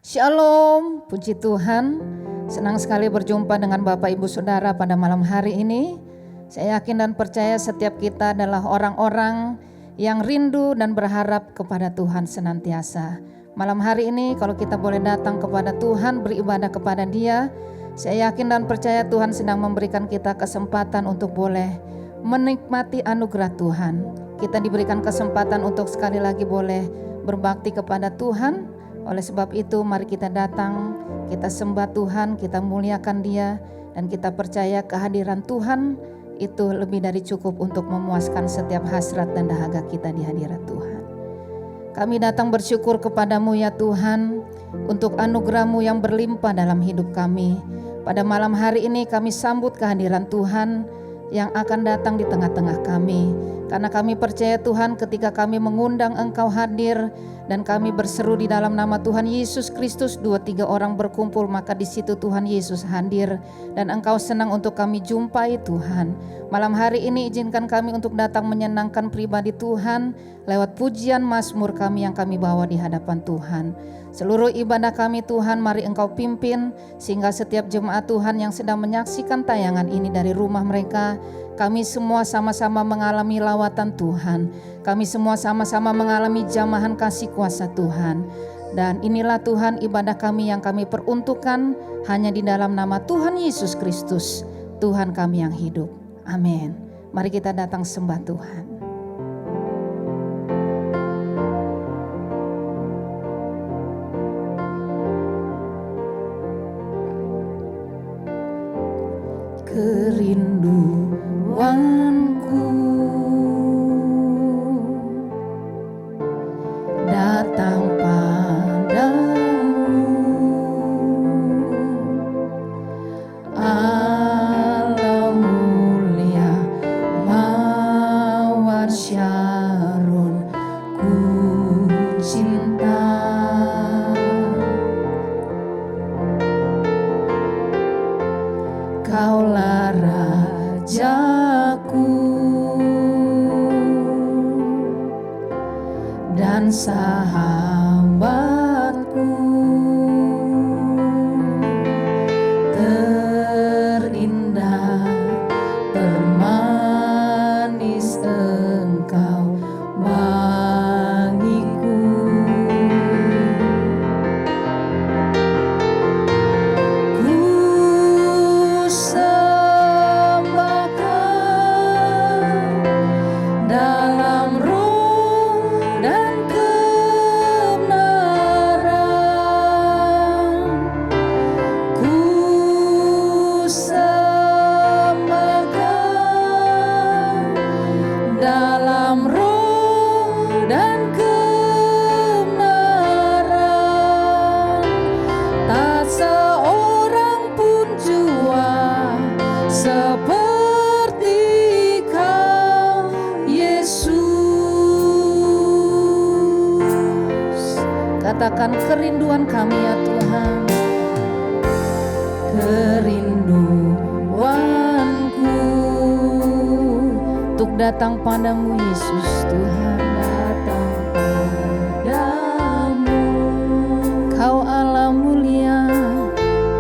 Shalom, puji Tuhan. Senang sekali berjumpa dengan Bapak Ibu Saudara pada malam hari ini. Saya yakin dan percaya setiap kita adalah orang-orang yang rindu dan berharap kepada Tuhan senantiasa. Malam hari ini kalau kita boleh datang kepada Tuhan, beribadah kepada Dia, saya yakin dan percaya Tuhan sedang memberikan kita kesempatan untuk boleh menikmati anugerah Tuhan. Kita diberikan kesempatan untuk sekali lagi boleh berbakti kepada Tuhan. Oleh sebab itu mari kita datang, kita sembah Tuhan, kita muliakan Dia, dan kita percaya kehadiran Tuhan itu lebih dari cukup untuk memuaskan setiap hasrat dan dahaga kita di hadirat Tuhan. Kami datang bersyukur kepadamu ya Tuhan, untuk anugerah-Mu yang berlimpah dalam hidup kami. Pada malam hari ini kami sambut kehadiran Tuhan yang akan datang di tengah-tengah kami. Karena kami percaya Tuhan, ketika kami mengundang Engkau hadir dan kami berseru di dalam nama Tuhan Yesus Kristus, 2-3 orang berkumpul, maka di situ Tuhan Yesus hadir dan Engkau senang untuk kami jumpai Tuhan. Malam hari ini izinkan kami untuk datang menyenangkan pribadi Tuhan lewat pujian mazmur kami yang kami bawa di hadapan Tuhan. Seluruh ibadah kami Tuhan, mari Engkau pimpin sehingga setiap jemaat Tuhan yang sedang menyaksikan tayangan ini dari rumah mereka, kami semua sama-sama mengalami lawatan Tuhan. Kami semua sama-sama mengalami jamahan kasih kuasa Tuhan. Dan inilah Tuhan ibadah kami yang kami peruntukkan hanya di dalam nama Tuhan Yesus Kristus, Tuhan kami yang hidup. Amin. Mari kita datang sembah Tuhan. Kerinduanku datang padamu, Allah mulia mawar syarun, ku cinta. Kaulah Rajaku dan sahabatku, terindah, termanis Engkau bagiku. Dalam roh dan kebenaran, ku sembahkan. Dalam roh dan kebenaran, tak seorang pun jua seperti Kau Yesus. Katakan kerinduan kami ya Tuhan, kerinduanku untuk datang padamu Yesus. Tuhan, datang padamu. Kau Allah mulia,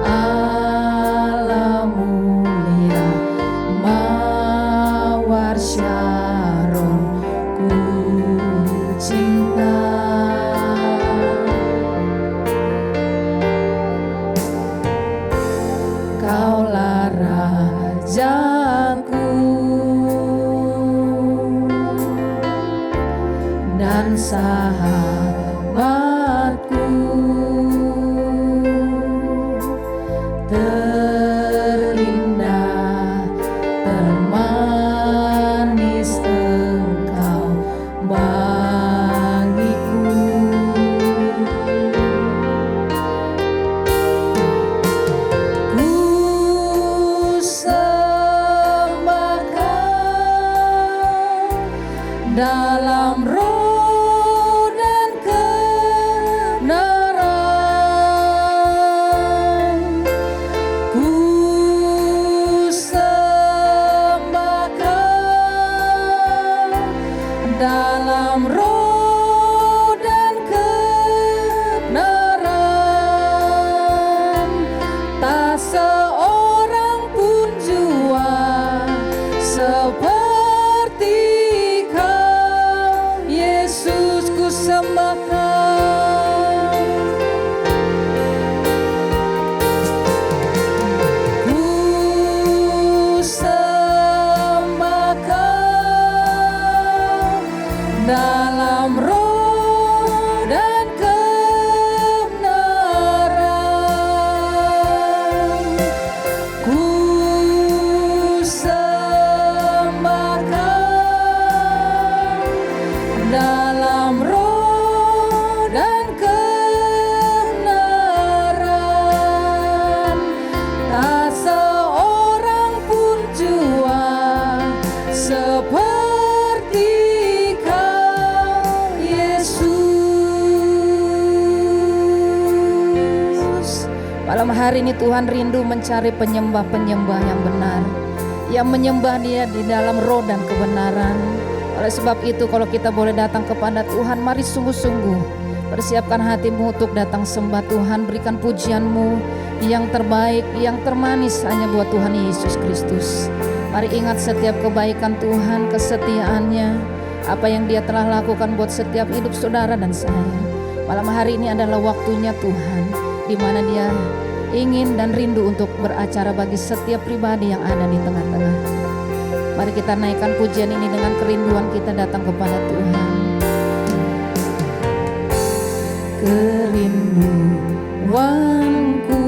Allah mulia mawar syarun, ku cinta. Kaulah Rajaku Malam hari ini Tuhan rindu mencari penyembah-penyembah yang benar, yang menyembah Dia di dalam roh dan kebenaran. Oleh sebab itu kalau kita boleh datang kepada Tuhan, mari sungguh-sungguh persiapkan hatimu untuk datang sembah Tuhan. Berikan pujianmu yang terbaik, yang termanis hanya buat Tuhan Yesus Kristus. Mari ingat setiap kebaikan Tuhan, kesetiaannya, apa yang Dia telah lakukan buat setiap hidup saudara dan saya. Malam hari ini adalah waktunya Tuhan, di mana Dia ingin dan rindu untuk beracara bagi setiap pribadi yang ada di tengah-tengah. Mari kita naikkan pujian ini dengan kerinduan kita datang kepada Tuhan. Kerinduanku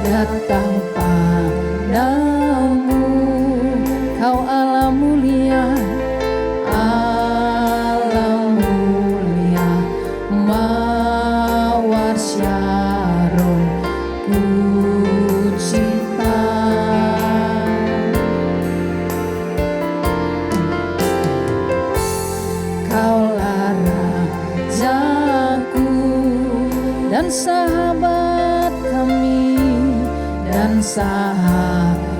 datang padamu, Kau Allah mulia, Allah mulia, Mawar Syaron ku cinta. Kaulah Rajaku dan sahabat kami dan sahabatku,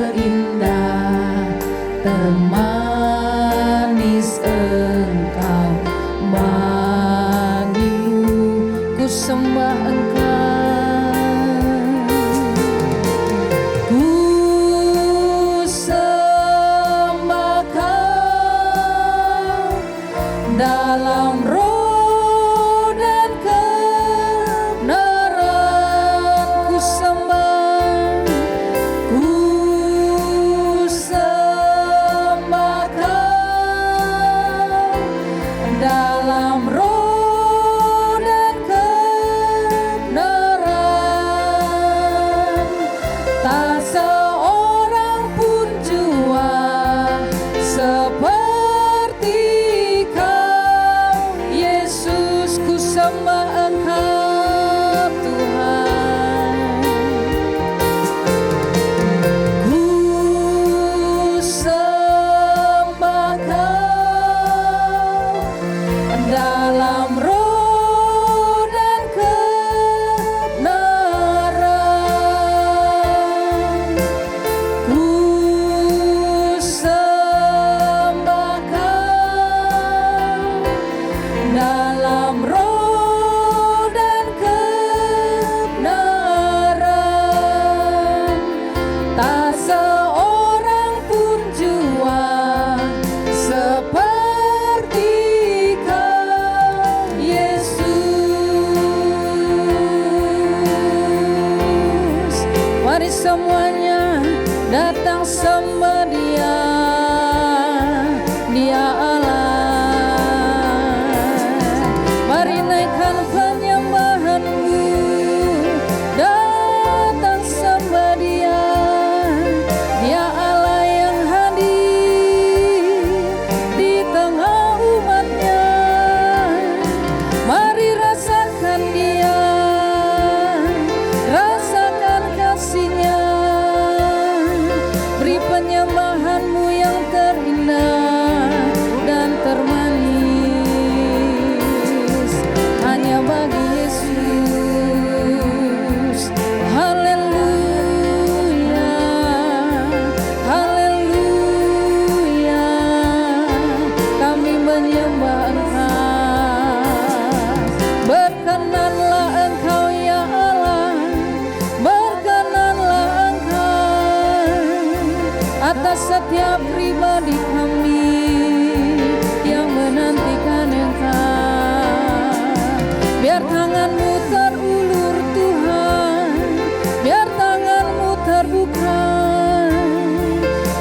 terindah, termanis Engkau bagiku, ku sembah Engkau, ku sembah Kau dalam roh dan kebenaran. Ku sembah Kau dalam roh dan kebenaran. Tak seorang pun jua seperti Kau, Yesus. Ku sembah Engkau Tuhan, ku sembah Kau dalam roh dan kebenaran. Ku sembah Kau dalam roh dan kebenaran. Tak seorang pun jua seperti Kau, Yesus. Mari semuanya datang sembah Dia, Dia Allah. Mari naikkan penyembahanmu, datang sembah Dia, Dia Allah yang hadir di tengah umat-Nya. Mari rasakan Dia, rasakan kasih-Nya. Beri penyembahanmu yang terindah dan termanis hanya bagi Yesus. Haleluya, haleluya, kami menyembah Engkau. Berkenanlah Engkau ya Allah, berkenanlah Engkau atas setiap pribadi kami yang menantikan Engkau. Biar tangan-Mu terulur Tuhan, biar tangan-Mu terbuka,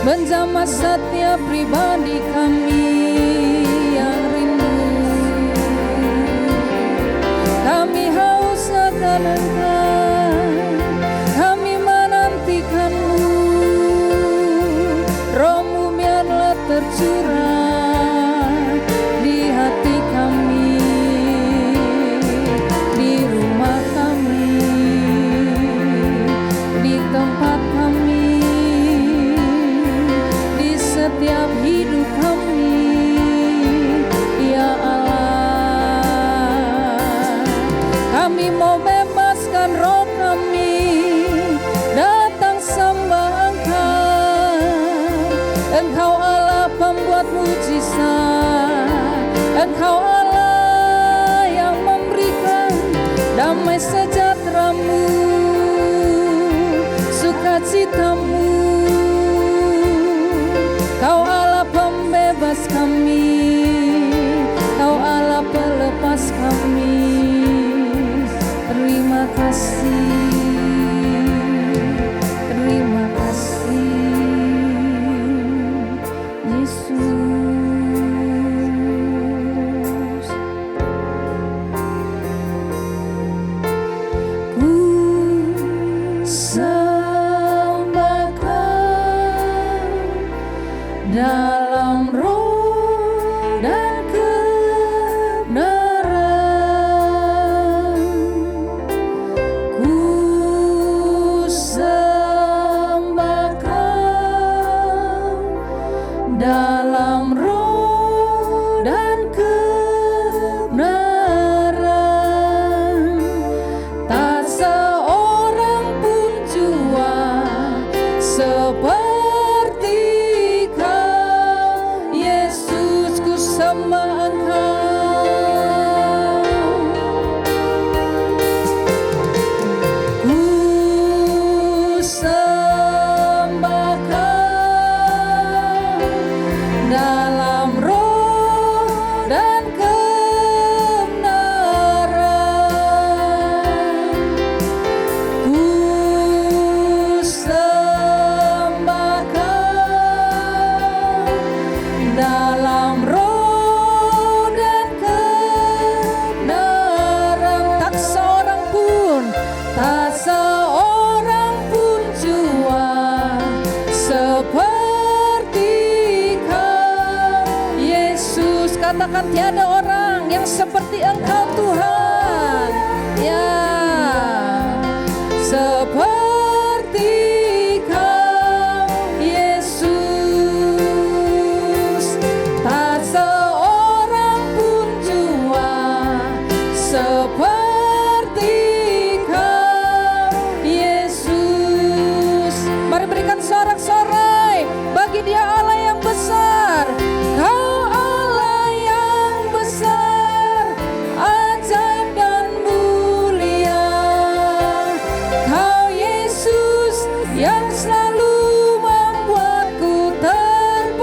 menjamah setiap pribadi kami yang rindu. Kami haus akan Engkau, kami menantikan-Mu. Roh-Mu biarlah tercurah di hati kami, di rumah kami, di tempat kami, di setiap setiap hidup kami, ya Allah. Kami mau bebaskan roh kami, datang sembah Engkau. Engkau Allah pembuat mujizat, Engkau Allah yang memberikan damai sejahtera-Mu, sukacita-Mu. Kau Allah pembebas kami, Kau Allah pelepas kami. Terima kasih, terima kasih Yesus. Ku sembah Kau dalam roh dan kebenaran. Ku sembah Kau dalam roh dan kebenaran. Tak seorang pun jua seperti Kau, Yesus. Ku sembah Engkau, ku sembah Kau dalam roh dan kebenaran. Ku sembah Kau dalam roh dan kebenaran. Tak seorang pun, tak seorang pun jua seperti Kau, Yesus. Katakan tiada orang yang seperti Engkau Tuhan, ya, seperti Kau, Yesus. Tak seorang pun jua seperti Kau, Yesus. Mari berikan sorak-sorai bagi Dia Allah yang besar. Kau Allah yang besar, ajaib dan mulia. Kau Yesus yang selalu membuatku terpesona.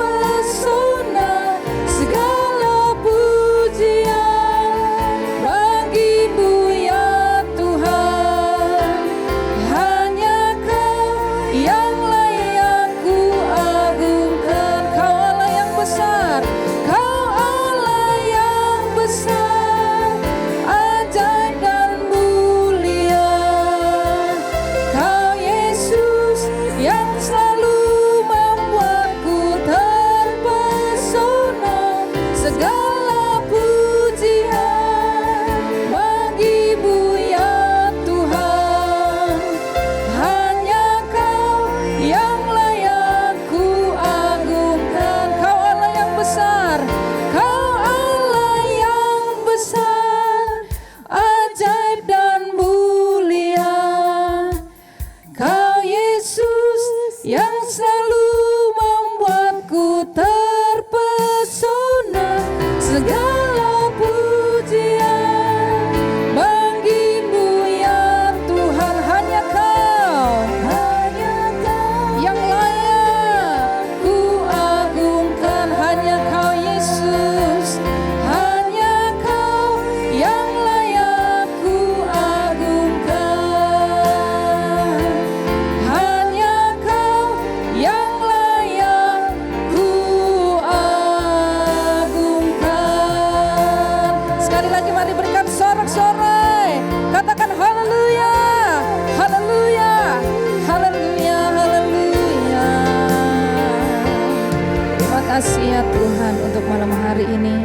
Segala pujian bagi-Mu ya Tuhan. Hanya Kau yang layak ku agungkan. Kau Allah yang besar, Kau Allah yang besar, ajaib dan mulia. Kau Yesus yang selalu membuatku terpesona. Segala pujian bagi-Mu ya Tuhan. Hanya Kau yang layak ku agungkan. Kau Allah yang besar, Kau Allah yang besar, ajaib dan mulia. Kau Yesus yang selalu membuatku terpesona. Segala pujian bagi-Mu ya Tuhan. Hanya Kau yang layak ku agungkan. Hanya Kau Yesus, hanya Kau yang layak ku agungkan. Hanya Kau yang layak ku agungkan. Sekali lagi mari berikan sorak-sorai. Katakan haleluya, haleluya, haleluya, haleluya. Terima kasih ya Tuhan untuk malam hari ini.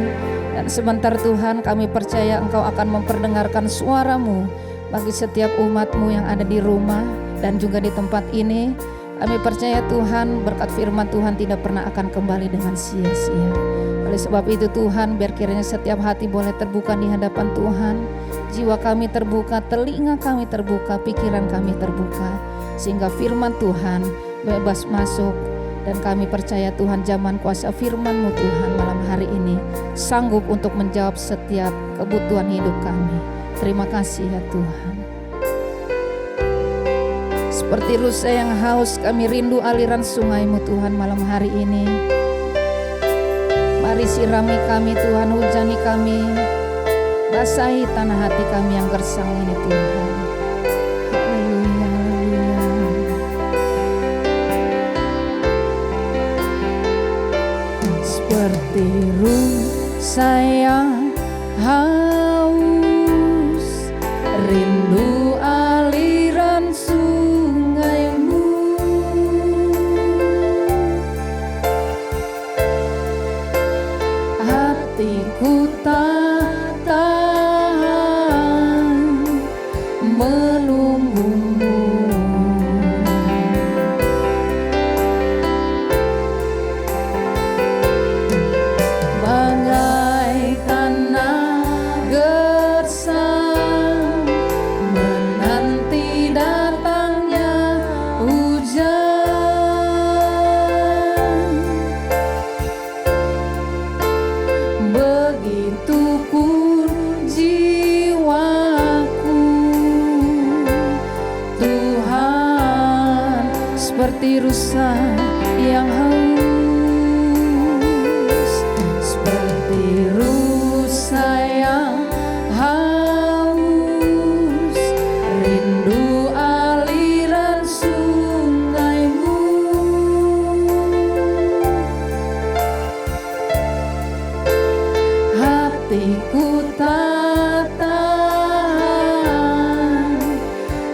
Dan sebentar Tuhan, kami percaya Engkau akan memperdengarkan suara-Mu bagi setiap umat-Mu yang ada di rumah dan juga di tempat ini. Kami percaya Tuhan, berkat firman Tuhan tidak pernah akan kembali dengan sia-sia. Oleh sebab itu Tuhan, biar kiranya setiap hati boleh terbuka di hadapan Tuhan. Jiwa kami terbuka, telinga kami terbuka, pikiran kami terbuka. Sehingga firman Tuhan bebas masuk. Dan kami percaya Tuhan, zaman kuasa firman-Mu Tuhan malam hari ini sanggup untuk menjawab setiap kebutuhan hidup kami. Terima kasih ya Tuhan. Seperti rusa yang haus, kami rindu aliran sungai-Mu Tuhan malam hari ini. Mari sirami kami Tuhan, hujani kami, basahi tanah hati kami yang gersang ini Tuhan. Haleluya, haleluya. Seperti rusa yang haus, rindu aliran sungai-Mu. Hatiku tak tahan menunggu-Mu. Bagai tanah gersang menanti datangnya hujan, begitupun jiwaku Tuhan, seperti rusa yang haus, seperti rusa yang haus, rindu aliran sungai-Mu. Hatiku tak tahan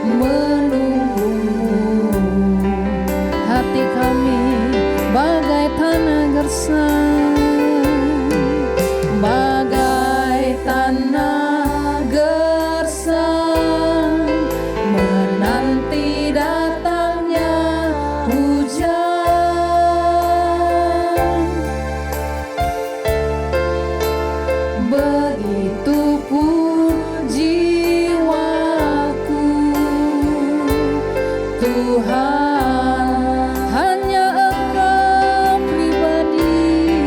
menunggu-Mu. Hati kami bagai tanah gersang, bagai tanah gersang menanti datangnya hujan, begitupun jiwaku Tuhan, hanya Engkau pribadi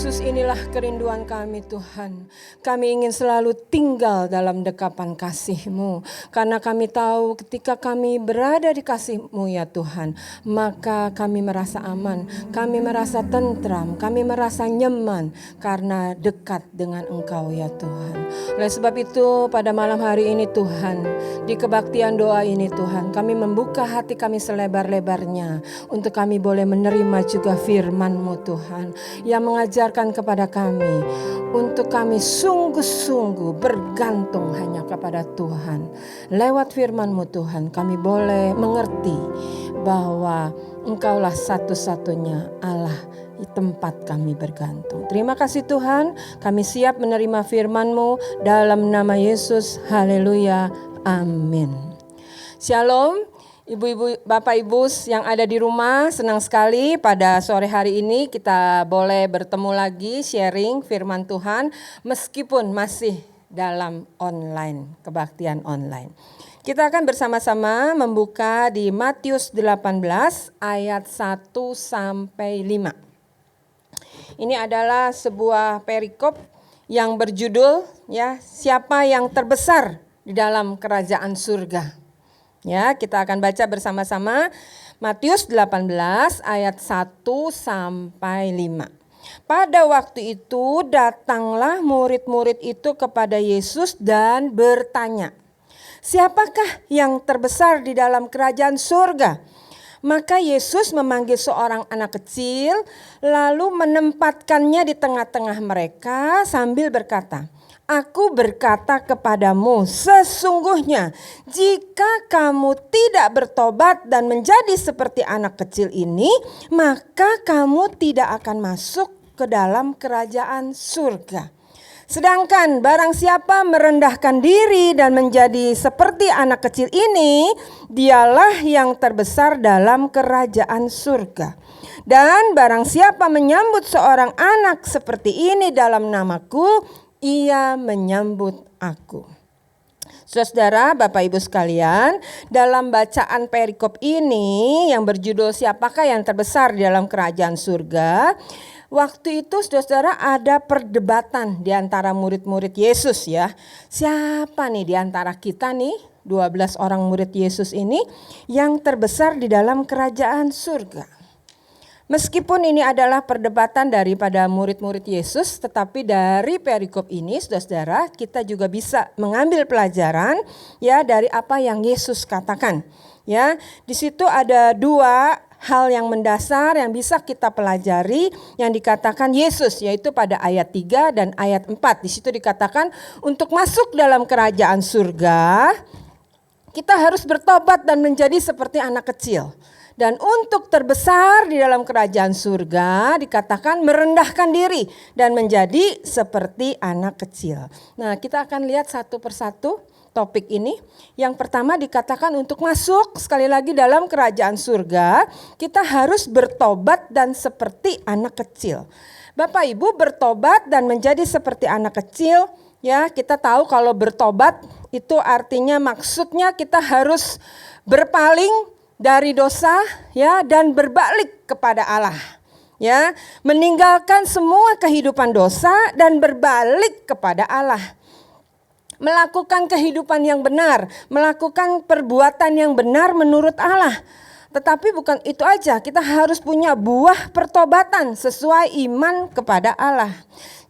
Yesus, inilah kerinduan kami Tuhan. Kami ingin selalu tinggal dalam dekapan kasih-Mu. Karena kami tahu ketika kami berada di kasih-Mu ya Tuhan, maka kami merasa aman, kami merasa tentram, kami merasa nyaman karena dekat dengan Engkau ya Tuhan. Oleh sebab itu pada malam hari ini Tuhan, di kebaktian doa ini Tuhan, kami membuka hati kami selebar-lebarnya untuk kami boleh menerima juga firman-Mu Tuhan, yang mengajarkan kepada kami untuk kami sungguh-sungguh bergantung hanya kepada Tuhan. Lewat firman-Mu Tuhan, kami boleh mengerti bahwa Engkaulah satu-satunya Allah di tempat kami bergantung. Terima kasih Tuhan, kami siap menerima firman-Mu dalam nama Yesus. Haleluya, amin. Shalom. Ibu-ibu, Bapak Ibu yang ada di rumah, senang sekali pada sore hari ini kita boleh bertemu lagi sharing firman Tuhan meskipun masih dalam online, kebaktian online. Kita akan bersama-sama membuka di Matius 18 ayat 1 sampai 5. Ini adalah sebuah perikop yang berjudul ya, siapa yang terbesar di dalam kerajaan surga. Ya, kita akan baca bersama-sama Matius 18 ayat 1 sampai 5. Pada waktu itu datanglah murid-murid itu kepada Yesus dan bertanya, "Siapakah yang terbesar di dalam kerajaan surga?" Maka Yesus memanggil seorang anak kecil lalu menempatkannya di tengah-tengah mereka sambil berkata, "Aku berkata kepadamu, sesungguhnya jika kamu tidak bertobat dan menjadi seperti anak kecil ini, maka kamu tidak akan masuk ke dalam kerajaan surga. Sedangkan barang siapa merendahkan diri dan menjadi seperti anak kecil ini, dialah yang terbesar dalam kerajaan surga. Dan barang siapa menyambut seorang anak seperti ini dalam namaku, ia menyambut aku." Saudara, Bapak Ibu sekalian, dalam bacaan perikop ini yang berjudul siapakah yang terbesar di dalam kerajaan surga, waktu itu saudara ada perdebatan di antara murid-murid Yesus ya. Siapa nih di antara kita nih 12 orang murid Yesus ini yang terbesar di dalam kerajaan surga? Meskipun ini adalah perdebatan daripada murid-murid Yesus, tetapi dari perikop ini saudara-saudara kita juga bisa mengambil pelajaran ya dari apa yang Yesus katakan. Ya, di situ ada dua hal yang mendasar yang bisa kita pelajari yang dikatakan Yesus, yaitu pada ayat 3 dan ayat 4. Di situ dikatakan untuk masuk dalam kerajaan surga kita harus bertobat dan menjadi seperti anak kecil. Dan untuk terbesar di dalam kerajaan surga dikatakan merendahkan diri dan menjadi seperti anak kecil. Nah, kita akan lihat satu persatu topik ini. Yang pertama dikatakan untuk masuk sekali lagi dalam kerajaan surga, kita harus bertobat dan seperti anak kecil. Bapak Ibu, bertobat dan menjadi seperti anak kecil, ya kita tahu kalau bertobat itu artinya maksudnya kita harus berpaling dari dosa ya dan berbalik kepada Allah. Ya, meninggalkan semua kehidupan dosa dan berbalik kepada Allah. Melakukan kehidupan yang benar, melakukan perbuatan yang benar menurut Allah. Tetapi bukan itu aja, kita harus punya buah pertobatan sesuai iman kepada Allah.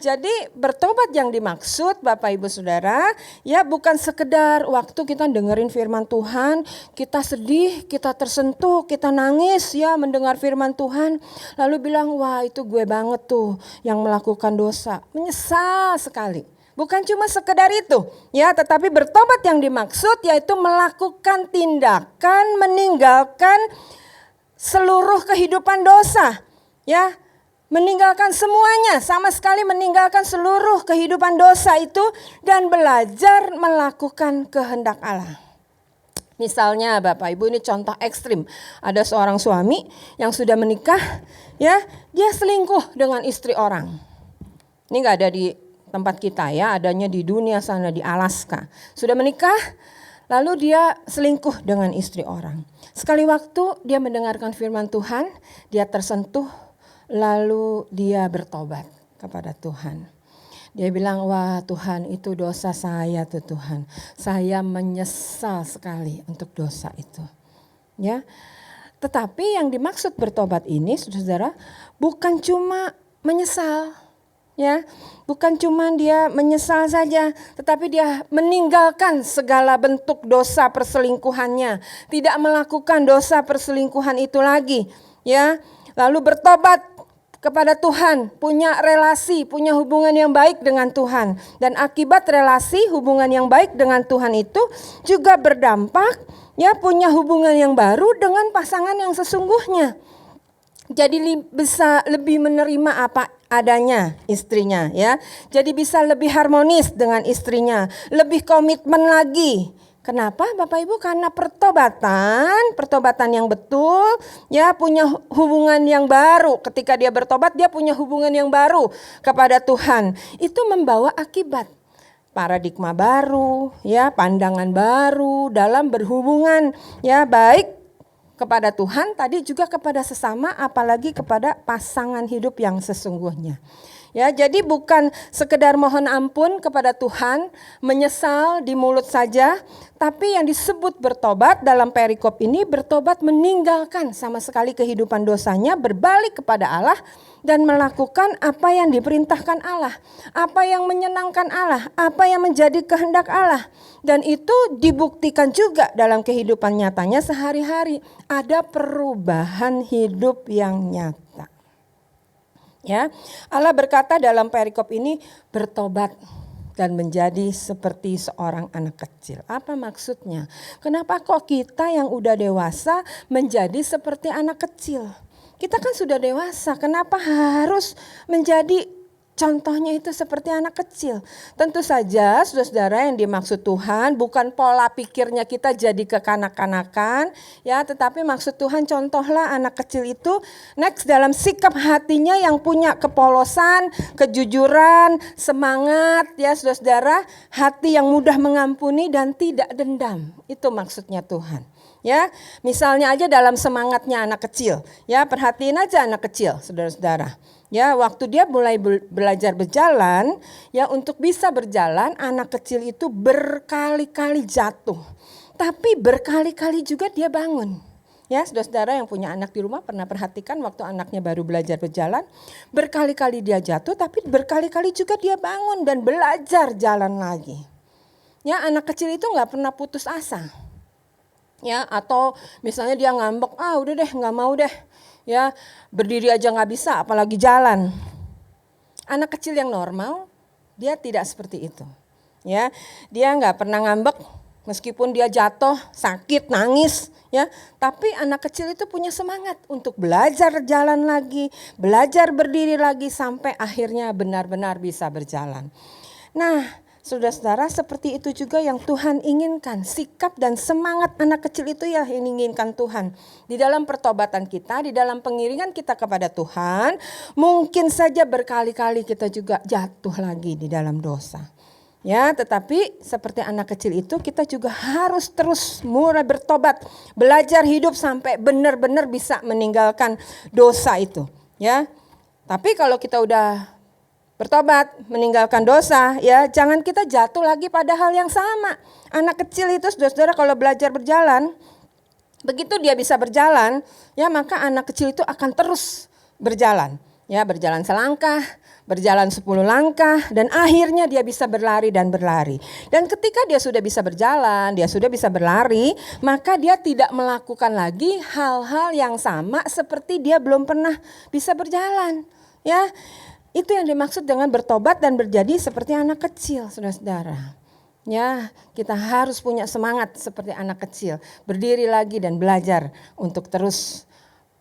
Jadi bertobat yang dimaksud Bapak Ibu Saudara ya bukan sekedar waktu kita dengerin firman Tuhan, kita sedih, kita tersentuh, kita nangis ya mendengar firman Tuhan. Lalu bilang wah itu gue banget tuh yang melakukan dosa, menyesal sekali. Bukan cuma sekedar itu ya, tetapi bertobat yang dimaksud yaitu melakukan tindakan meninggalkan seluruh kehidupan dosa ya. Meninggalkan semuanya, sama sekali meninggalkan seluruh kehidupan dosa itu dan belajar melakukan kehendak Allah. Misalnya Bapak Ibu, ini contoh ekstrim. Ada seorang suami yang sudah menikah, ya dia selingkuh dengan istri orang. Ini nggak ada di tempat kita ya, adanya di dunia sana di Alaska. Sudah menikah, lalu dia selingkuh dengan istri orang. Sekali waktu dia mendengarkan firman Tuhan, dia tersentuh. Lalu dia bertobat. kepada Tuhan. Dia bilang, wah Tuhan itu dosa saya tuh Tuhan. Saya menyesal sekali untuk dosa itu. Ya, tetapi yang dimaksud bertobat ini, saudara, bukan cuma menyesal. Ya, bukan cuma dia menyesal saja, tetapi dia meninggalkan segala bentuk dosa perselingkuhannya. Tidak melakukan dosa perselingkuhan itu lagi. Ya, lalu bertobat kepada Tuhan, punya relasi, punya hubungan yang baik dengan Tuhan. Dan akibat relasi, hubungan yang baik dengan Tuhan itu juga berdampak, ya, punya hubungan yang baru dengan pasangan yang sesungguhnya. Jadi bisa lebih menerima apa adanya istrinya, ya. Jadi bisa lebih harmonis dengan istrinya, lebih komitmen lagi. Kenapa Bapak Ibu? Karena pertobatan yang betul, ya, punya hubungan yang baru. Ketika dia bertobat, dia punya hubungan yang baru kepada Tuhan. Itu membawa akibat paradigma baru, ya, pandangan baru dalam berhubungan, ya, baik kepada Tuhan, tadi juga kepada sesama, apalagi kepada pasangan hidup yang sesungguhnya. Ya, jadi bukan sekedar mohon ampun kepada Tuhan, menyesal di mulut saja, tapi yang disebut bertobat dalam perikop ini, bertobat meninggalkan sama sekali kehidupan dosanya, berbalik kepada Allah dan melakukan apa yang diperintahkan Allah, apa yang menyenangkan Allah, apa yang menjadi kehendak Allah. Dan itu dibuktikan juga dalam kehidupan nyatanya sehari-hari, ada perubahan hidup yang nyata. Ya, Allah berkata dalam perikop ini, bertobat dan menjadi seperti seorang anak kecil. Apa maksudnya? Kenapa kok kita yang udah dewasa menjadi seperti anak kecil? Kita kan sudah dewasa, kenapa harus menjadi contohnya itu seperti anak kecil? Tentu saja saudara-saudara, yang dimaksud Tuhan bukan pola pikirnya kita jadi kekanak-kanakan, ya, tetapi maksud Tuhan contohlah anak kecil itu next dalam sikap hatinya yang punya kepolosan, kejujuran, semangat, ya saudara-saudara, hati yang mudah mengampuni dan tidak dendam. Itu maksudnya Tuhan. Ya, misalnya aja dalam semangatnya anak kecil, ya, perhatiin aja anak kecil, saudara-saudara. Ya, waktu dia mulai belajar berjalan, ya, untuk bisa berjalan, anak kecil itu berkali-kali jatuh. Tapi berkali-kali juga dia bangun. Ya, saudara-saudara yang punya anak di rumah pernah perhatikan waktu anaknya baru belajar berjalan, berkali-kali dia jatuh, tapi berkali-kali juga dia bangun dan belajar jalan lagi. Ya, anak kecil itu nggak pernah putus asa. Ya, atau misalnya dia ngambek, udah deh, nggak mau deh. Ya, berdiri aja nggak bisa, apalagi jalan. Anak kecil yang normal, dia tidak seperti itu. Ya, dia nggak pernah ngambek, meskipun dia jatuh, sakit, nangis. Ya, tapi anak kecil itu punya semangat untuk belajar jalan lagi, belajar berdiri lagi sampai akhirnya benar-benar bisa berjalan. Nah, saudara-saudara, seperti itu juga yang Tuhan inginkan. Sikap dan semangat anak kecil itu yang inginkan Tuhan. Di dalam pertobatan kita, di dalam pengiringan kita kepada Tuhan, mungkin saja berkali-kali kita juga jatuh lagi di dalam dosa. Ya, tetapi seperti anak kecil itu kita juga harus terus mulai bertobat, belajar hidup sampai benar-benar bisa meninggalkan dosa itu. Ya, tapi kalau kita udah bertobat, meninggalkan dosa, ya, jangan kita jatuh lagi pada hal yang sama. Anak kecil itu, saudara-saudara, kalau belajar berjalan, begitu dia bisa berjalan, ya, maka anak kecil itu akan terus berjalan. Ya, berjalan selangkah, berjalan 10 langkah, dan akhirnya dia bisa berlari dan berlari. Dan ketika dia sudah bisa berjalan, dia sudah bisa berlari, maka dia tidak melakukan lagi hal-hal yang sama seperti dia belum pernah bisa berjalan. Ya, itu yang dimaksud dengan bertobat dan menjadi seperti anak kecil, saudara-saudara. Ya, kita harus punya semangat seperti anak kecil, berdiri lagi dan belajar untuk terus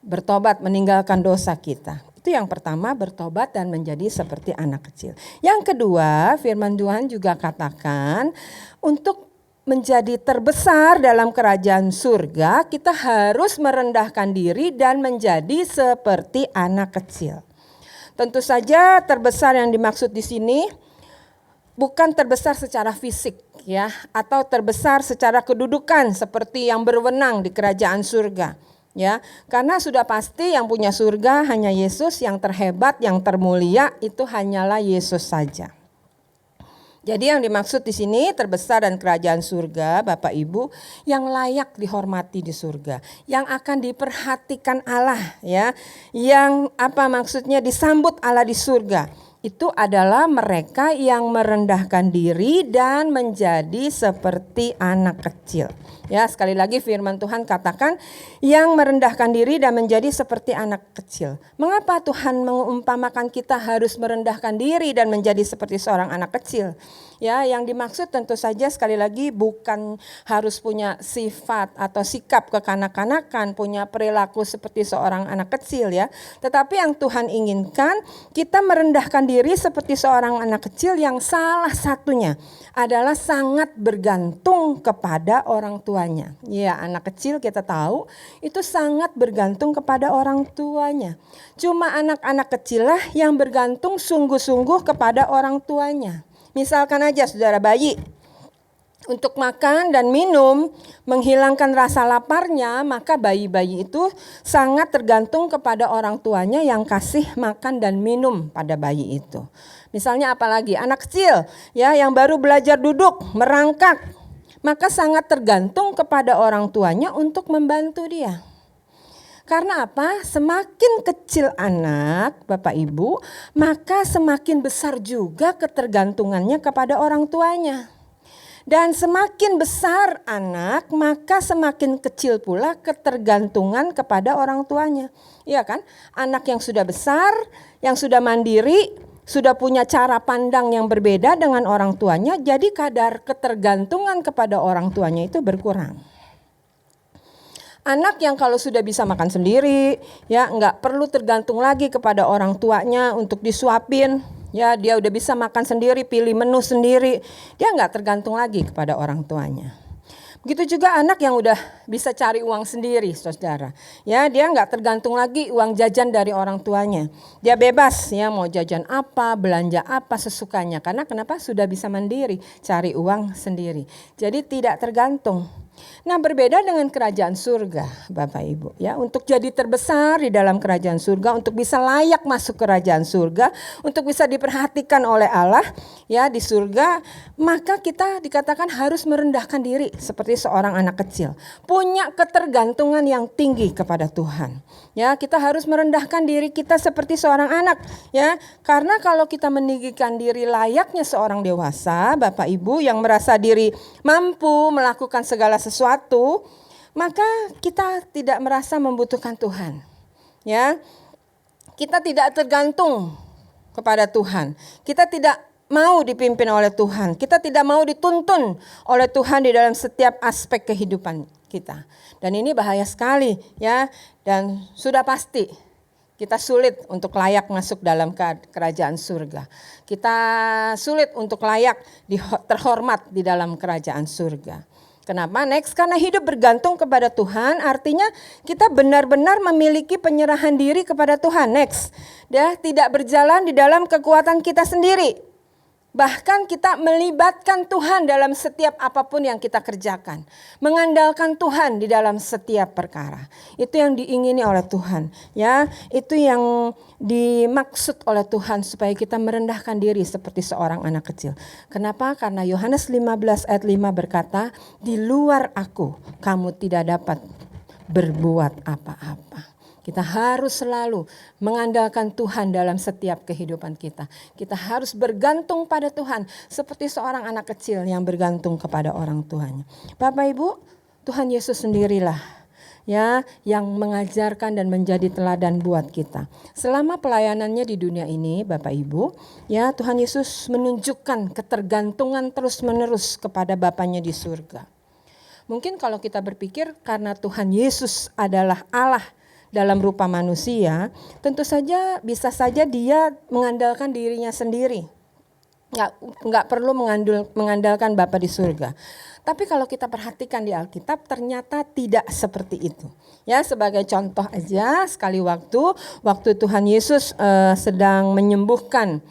bertobat, meninggalkan dosa kita. Itu yang pertama, bertobat dan menjadi seperti anak kecil. Yang kedua, firman Tuhan juga katakan, untuk menjadi terbesar dalam kerajaan surga, kita harus merendahkan diri dan menjadi seperti anak kecil. Tentu saja terbesar yang dimaksud di sini bukan terbesar secara fisik, ya, atau terbesar secara kedudukan seperti yang berwenang di kerajaan surga. Ya, karena sudah pasti yang punya surga hanya Yesus, yang terhebat, yang termulia itu hanyalah Yesus saja. Jadi yang dimaksud di sini terbesar dan kerajaan surga, Bapak Ibu, yang layak dihormati di surga, yang akan diperhatikan Allah, ya, yang apa maksudnya disambut Allah di surga. Itu adalah mereka yang merendahkan diri dan menjadi seperti anak kecil. Ya, sekali lagi firman Tuhan katakan yang merendahkan diri dan menjadi seperti anak kecil. Mengapa Tuhan mengumpamakan kita harus merendahkan diri dan menjadi seperti seorang anak kecil? Ya, yang dimaksud tentu saja sekali lagi bukan harus punya sifat atau sikap kekanak-kanakan, punya perilaku seperti seorang anak kecil ya. Tetapi yang Tuhan inginkan kita merendahkan diri seperti seorang anak kecil yang salah satunya adalah sangat bergantung kepada orang tuanya. Ya, anak kecil kita tahu itu sangat bergantung kepada orang tuanya. Cuma anak-anak kecil lah yang bergantung sungguh-sungguh kepada orang tuanya. Misalkan aja saudara bayi, untuk makan dan minum, menghilangkan rasa laparnya, maka bayi-bayi itu sangat tergantung kepada orang tuanya yang kasih makan dan minum pada bayi itu. Misalnya apalagi anak kecil ya yang baru belajar duduk, merangkak, maka sangat tergantung kepada orang tuanya untuk membantu dia. Karena apa? Semakin kecil anak, Bapak Ibu, maka semakin besar juga ketergantungannya kepada orang tuanya. Dan semakin besar anak, maka semakin kecil pula ketergantungan kepada orang tuanya. Iya kan? Anak yang sudah besar, yang sudah mandiri, sudah punya cara pandang yang berbeda dengan orang tuanya, jadi kadar ketergantungan kepada orang tuanya itu berkurang. Anak yang kalau sudah bisa makan sendiri, ya nggak perlu tergantung lagi kepada orang tuanya untuk disuapin, ya dia udah bisa makan sendiri, pilih menu sendiri, dia nggak tergantung lagi kepada orang tuanya. Begitu juga anak yang udah bisa cari uang sendiri, saudara, ya dia nggak tergantung lagi uang jajan dari orang tuanya, dia bebas, ya mau jajan apa, belanja apa sesukanya, karena kenapa sudah bisa mandiri, cari uang sendiri, jadi tidak tergantung. Nah, berbeda dengan kerajaan surga, Bapak Ibu, ya, untuk jadi terbesar di dalam kerajaan surga, untuk bisa layak masuk kerajaan surga, untuk bisa diperhatikan oleh Allah, ya, di surga, maka kita dikatakan harus merendahkan diri seperti seorang anak kecil, punya ketergantungan yang tinggi kepada Tuhan. Ya, kita harus merendahkan diri kita seperti seorang anak, ya, karena kalau kita meninggikan diri layaknya seorang dewasa, Bapak Ibu, yang merasa diri mampu melakukan segala sesuatu, maka kita tidak merasa membutuhkan Tuhan. Ya. Kita tidak tergantung kepada Tuhan. Kita tidak mau dipimpin oleh Tuhan. Kita tidak mau dituntun oleh Tuhan di dalam setiap aspek kehidupan kita. Dan ini bahaya sekali, ya. Dan sudah pasti kita sulit untuk layak masuk dalam kerajaan surga. Kita sulit untuk layak terhormat di dalam kerajaan surga. Kenapa? Next, karena hidup bergantung kepada Tuhan, artinya kita benar-benar memiliki penyerahan diri kepada Tuhan. Next, ya, tidak berjalan di dalam kekuatan kita sendiri. Bahkan kita melibatkan Tuhan dalam setiap apapun yang kita kerjakan. Mengandalkan Tuhan di dalam setiap perkara. Itu yang diingini oleh Tuhan. Ya, itu yang dimaksud oleh Tuhan supaya kita merendahkan diri seperti seorang anak kecil. Kenapa? Karena Yohanes 15 ayat 5 berkata, di luar aku kamu tidak dapat berbuat apa-apa. Kita harus selalu mengandalkan Tuhan dalam setiap kehidupan kita. Kita harus bergantung pada Tuhan seperti seorang anak kecil yang bergantung kepada orang tuanya. Bapak Ibu, Tuhan Yesus sendirilah ya yang mengajarkan dan menjadi teladan buat kita. Selama pelayanannya di dunia ini, Bapak Ibu, ya Tuhan Yesus menunjukkan ketergantungan terus-menerus kepada Bapanya di surga. Mungkin kalau kita berpikir karena Tuhan Yesus adalah Allah dalam rupa manusia, tentu saja bisa saja dia mengandalkan dirinya sendiri. Nggak perlu mengandalkan Bapa di surga. Tapi kalau kita perhatikan di Alkitab ternyata tidak seperti itu. Ya, sebagai contoh aja, sekali waktu Tuhan Yesus sedang menyembuhkan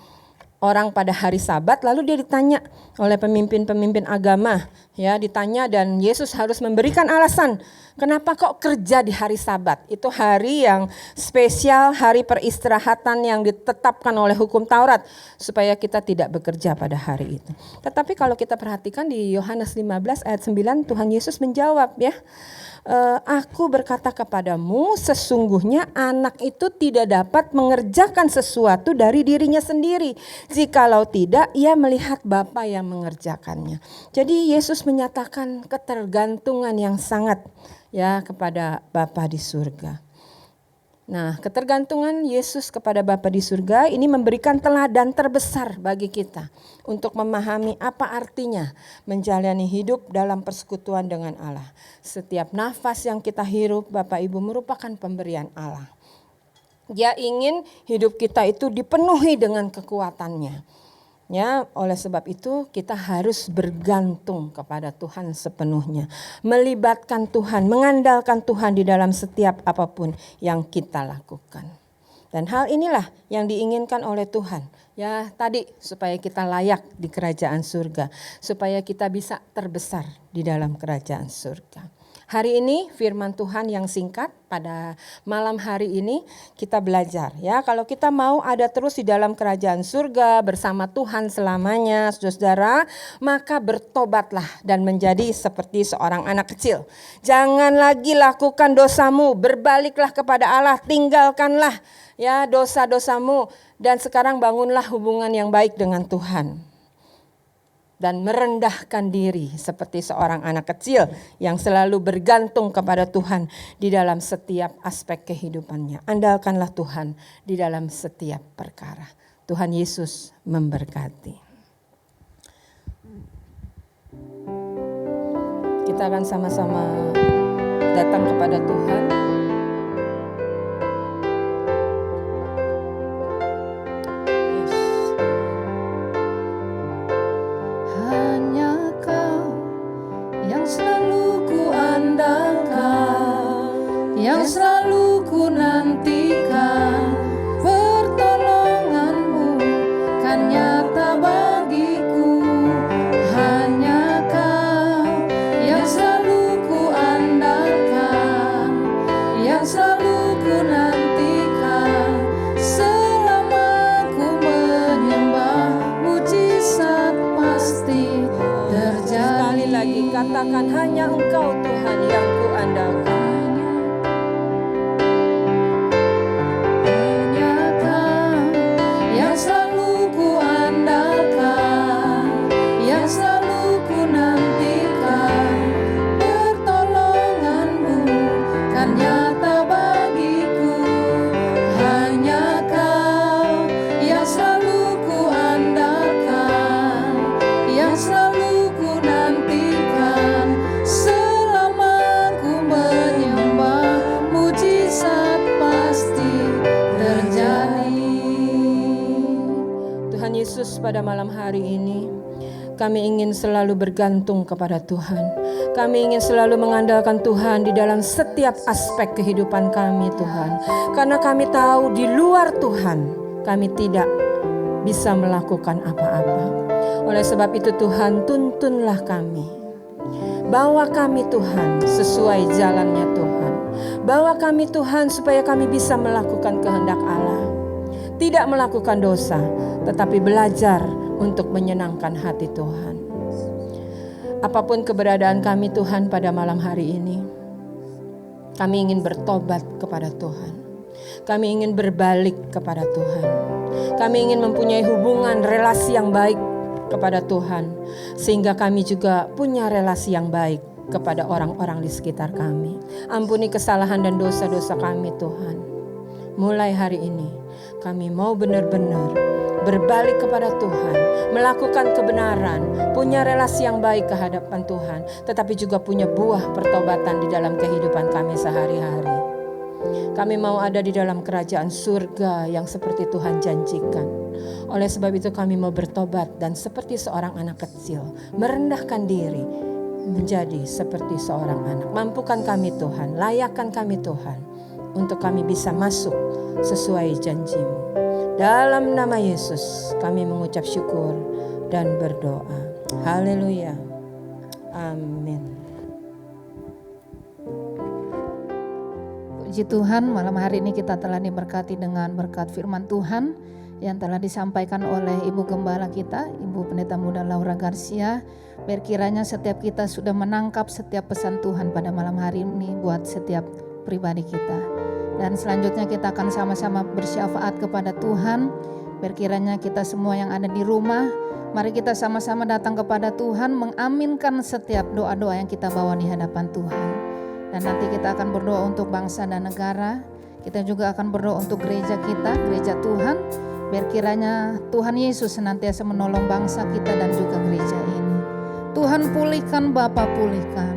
orang pada hari Sabat, lalu dia ditanya oleh pemimpin-pemimpin agama, ya ditanya dan Yesus harus memberikan alasan Kenapa kok kerja di hari Sabat? Itu hari yang spesial, hari peristirahatan yang ditetapkan oleh hukum Taurat supaya kita tidak bekerja pada hari itu. Tetapi kalau kita perhatikan di Yohanes 15 ayat 9, Tuhan Yesus menjawab ya. Aku berkata kepadamu, sesungguhnya anak itu tidak dapat mengerjakan sesuatu dari dirinya sendiri. Jikalau tidak, ia melihat Bapa yang mengerjakannya. Jadi Yesus menyatakan ketergantungan yang sangat ya kepada Bapa di surga. Nah, ketergantungan Yesus kepada Bapa di surga ini memberikan teladan terbesar bagi kita untuk memahami apa artinya menjalani hidup dalam persekutuan dengan Allah. Setiap nafas yang kita hirup, Bapak Ibu, merupakan pemberian Allah. Dia ingin hidup kita itu dipenuhi dengan kekuatannya. Ya, oleh sebab itu kita harus bergantung kepada Tuhan sepenuhnya. Melibatkan Tuhan, mengandalkan Tuhan di dalam setiap apapun yang kita lakukan. Dan hal inilah yang diinginkan oleh Tuhan. Ya, tadi supaya kita layak di kerajaan surga, supaya kita bisa terbesar di dalam kerajaan surga. Hari ini firman Tuhan yang singkat pada malam hari ini kita belajar ya. Kalau kita mau ada terus di dalam kerajaan surga bersama Tuhan selamanya, saudara, maka bertobatlah dan menjadi seperti seorang anak kecil. Jangan lagi lakukan dosamu, berbaliklah kepada Allah, tinggalkanlah ya dosa-dosamu dan sekarang bangunlah hubungan yang baik dengan Tuhan. Dan merendahkan diri seperti seorang anak kecil yang selalu bergantung kepada Tuhan di dalam setiap aspek kehidupannya. Andalkanlah Tuhan di dalam setiap perkara. Tuhan Yesus memberkati. Kita akan sama-sama datang kepada Tuhan. Yang selalu ku nantikan, pertolonganmu kan nyata bagiku. Hanya Kau yang selalu ku andalkan, yang selalu ku nantikan. Selama ku menyembah, mujizat pasti terjadi. Sekali lagi katakan, hanya Engkau Tuhan yang ku andalkan. Yesus, pada malam hari ini kami ingin selalu bergantung kepada Tuhan. Kami ingin selalu mengandalkan Tuhan di dalam setiap aspek kehidupan kami, Tuhan. Karena kami tahu di luar Tuhan kami tidak bisa melakukan apa-apa. Oleh sebab itu Tuhan, tuntunlah kami. Bawa kami Tuhan sesuai jalannya Tuhan. Bawa kami Tuhan supaya kami bisa melakukan kehendak Allah. Tidak melakukan dosa, tetapi belajar untuk menyenangkan hati Tuhan. Apapun keberadaan kami Tuhan pada malam hari ini, kami ingin bertobat kepada Tuhan. Kami ingin berbalik kepada Tuhan. Kami ingin mempunyai hubungan relasi yang baik kepada Tuhan, sehingga kami juga punya relasi yang baik kepada orang-orang di sekitar kami. Ampuni kesalahan dan dosa-dosa kami Tuhan. Mulai hari ini kami mau benar-benar berbalik kepada Tuhan, melakukan kebenaran, punya relasi yang baik ke hadapan Tuhan, tetapi juga punya buah pertobatan di dalam kehidupan kami sehari-hari. Kami mau ada di dalam kerajaan surga yang seperti Tuhan janjikan. Oleh sebab itu kami mau bertobat dan seperti seorang anak kecil, merendahkan diri menjadi seperti seorang anak. Mampukan kami Tuhan, layakkan kami Tuhan, untuk kami bisa masuk sesuai janji-Mu. Dalam nama Yesus kami mengucap syukur dan berdoa. Haleluya. Amin. Puji Tuhan, malam hari ini kita telah diberkati dengan berkat firman Tuhan yang telah disampaikan oleh Ibu Gembala kita, Ibu Pendeta Muda Laura Garcia. Berkiranya setiap kita sudah menangkap setiap pesan Tuhan pada malam hari ini buat setiap pribadi kita. Dan selanjutnya kita akan sama-sama bersyafaat kepada Tuhan. Berkiranya kita semua yang ada di rumah, mari kita sama-sama datang kepada Tuhan, mengaminkan setiap doa-doa yang kita bawa di hadapan Tuhan. Dan nanti kita akan berdoa untuk bangsa dan negara. Kita juga akan berdoa untuk gereja kita, gereja Tuhan. Berkiranya Tuhan Yesus senantiasa menolong bangsa kita dan juga gereja ini. Tuhan pulihkan, Bapa pulihkan.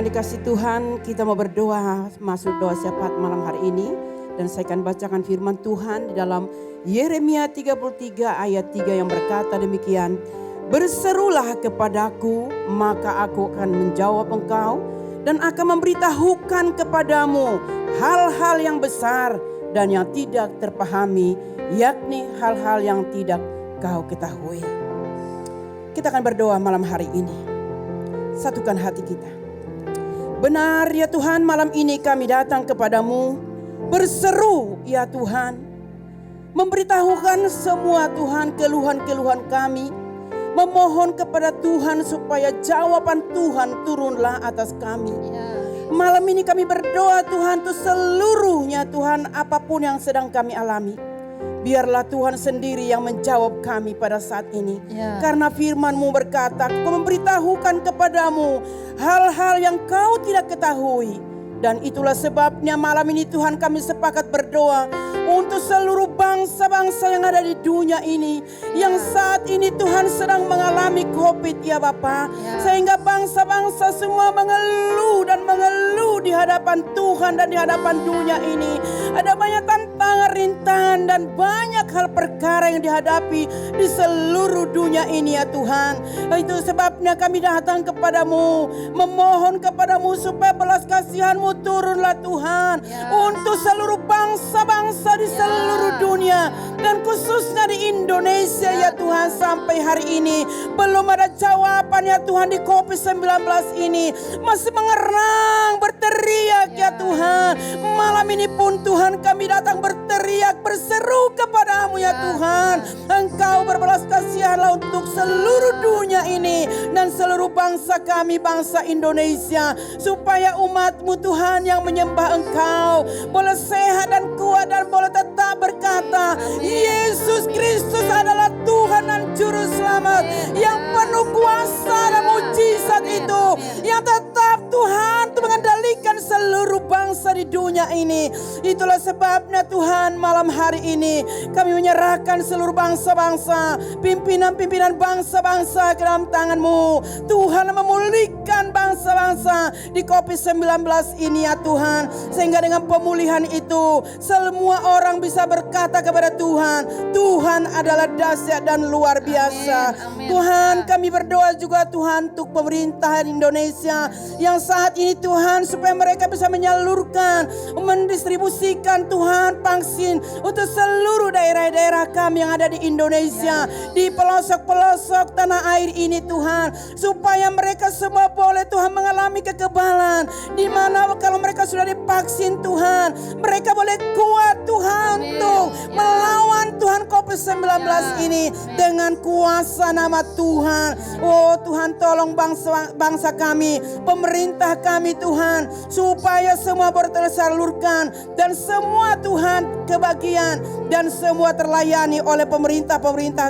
Dikasih Tuhan, kita mau berdoa masuk doa syafaat malam hari ini, dan saya akan bacakan firman Tuhan di dalam Yeremia 33 ayat 3 yang berkata demikian, "Berserulah kepadaku, maka aku akan menjawab engkau dan akan memberitahukan kepadamu hal-hal yang besar dan yang tidak terpahami, yakni hal-hal yang tidak kau ketahui." Kita akan berdoa malam hari ini. Satukan hati kita. Benar ya Tuhan, malam ini kami datang kepadamu, berseru ya Tuhan, memberitahukan semua Tuhan keluhan-keluhan kami, memohon kepada Tuhan supaya jawaban Tuhan turunlah atas kami. Malam ini kami berdoa Tuhan untuk seluruhnya Tuhan, apapun yang sedang kami alami, biarlah Tuhan sendiri yang menjawab kami pada saat ini. Karena firman-Mu berkata, "Aku memberitahukan kepadamu hal-hal yang kau tidak ketahui." Dan itulah sebabnya malam ini Tuhan kami sepakat berdoa untuk seluruh bangsa-bangsa yang ada di dunia ini, yang saat ini Tuhan sedang mengalami COVID ya Bapa, sehingga bangsa-bangsa semua mengeluh dan mengeluh di hadapan Tuhan dan di hadapan dunia ini. Ada banyak tantangan, rintangan dan banyak hal perkara yang dihadapi di seluruh dunia ini ya Tuhan. Itu sebabnya kami datang kepadamu, memohon kepadamu supaya belas kasihan-Mu turunlah Tuhan untuk seluruh bangsa-bangsa di seluruh dunia, dan khususnya di Indonesia ya Tuhan. Sampai hari ini belum ada jawaban ya Tuhan di COVID-19 ini, masih mengerang berteriak ya Tuhan. Malam ini pun Tuhan kami datang berteriak, berseru kepadamu ya Tuhan. Engkau berbelas kasihanlah untuk seluruh dunia ini dan seluruh bangsa kami, bangsa Indonesia, supaya umat-Mu Tuhan yang menyembah Engkau boleh sehat dan kuat dan boleh tetap berkata, Yesus Kristus adalah Tuhan dan Juru Selamat yang penuh kuasa dan mujizat itu, yang tetap Tuhan untuk mengendalikan seluruh bangsa di dunia ini. Itulah sebabnya Tuhan, malam hari ini kami menyerahkan seluruh bangsa-bangsa, pimpinan-pimpinan bangsa-bangsa ke dalam tangan-Mu. Tuhan, memulihkan bangsa-bangsa di COVID-19 ini ya Tuhan, sehingga dengan pemulihan itu semua orang bisa berkata kepada Tuhan, Tuhan adalah dahsyat dan luar biasa. Amin. Tuhan, kami berdoa juga Tuhan untuk pemerintahan Indonesia yang saat ini Tuhan, supaya mereka bisa menyalurkan, mendistribusikan Tuhan vaksin untuk seluruh daerah-daerah kami yang ada di Indonesia, di pelosok-pelosok tanah air ini Tuhan, supaya mereka semua boleh Tuhan mengalami kekebalan, di mana kalau mereka sudah divaksin Tuhan, mereka boleh kuat Tuhan untuk melawan Tuhan COVID-19 ini dengan kuasa nama Tuhan. Oh Tuhan, tolong bangsa kami, pemerintah kami Tuhan, supaya semua boleh tersalurkan dan semua Tuhan kebagian dan semua terlayani oleh pemerintah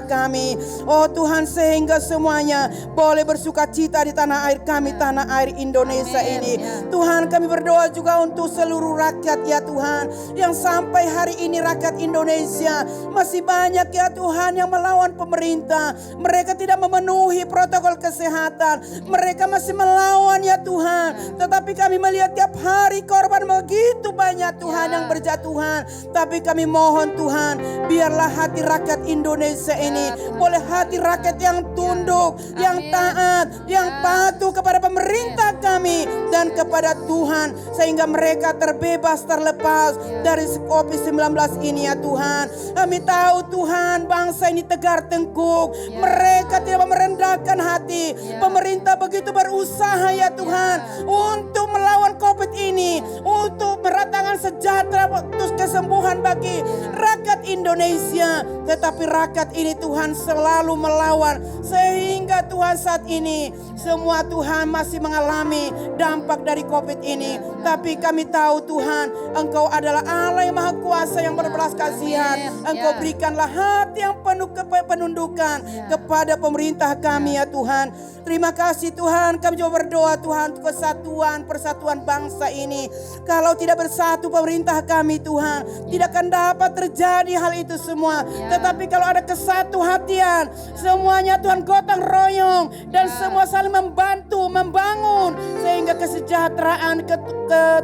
kami. Oh Tuhan, sehingga semuanya boleh bersuka cita di tanah air kami, tanah air Indonesia ini. Tuhan, kami berdoa juga untuk seluruh rakyat ya Tuhan, yang sampai hari ini rakyat Indonesia masih banyak ya Tuhan yang melawan pemerintah. Mereka tidak memenuhi protokol kesehatan, mereka masih melawan ya Tuhan. Tetapi kami melihat tiap hari korban begitu banyak Tuhan yang berjatuhan. Tapi kami mohon Tuhan, biarlah hati rakyat Indonesia ini boleh hati rakyat yang tunduk, yang taat, yang patuh kepada pemerintah kami dan kepada Tuhan, sehingga mereka terbebas, terlepas dari COVID-19 ini ya Tuhan. Kami tahu Tuhan, bangsa ini tegar tengkuk, mereka tidak merendahkan hati. Pemerintah begitu berusaha ya Tuhan untuk melawan COVID ini, untuk meratakan sejahtera, terus kesembuhan bagi rakyat Indonesia. Tetapi rakyat ini Tuhan selalu melawan, sehingga Tuhan saat ini semua Tuhan masih mengalami dampak dari COVID ini. Tapi kami tahu Tuhan, Engkau adalah Allah yang Maha Kuasa, yang berbelas kasihan. Engkau berikanlah hati yang penuh penundukan kepada pemerintah kami ya Tuhan. Terima kasih Tuhan, kami juga berdoa Tuhan untuk kesatuan, persatuan bangsa ini. Kalau tidak bersatu pemerintah kami Tuhan, tidak akan dapat terjadi hal itu semua. Tetapi kalau ada kesatu hatian, semuanya Tuhan gotong royong dan semua saling membantu, membangun, sehingga kesejahteraan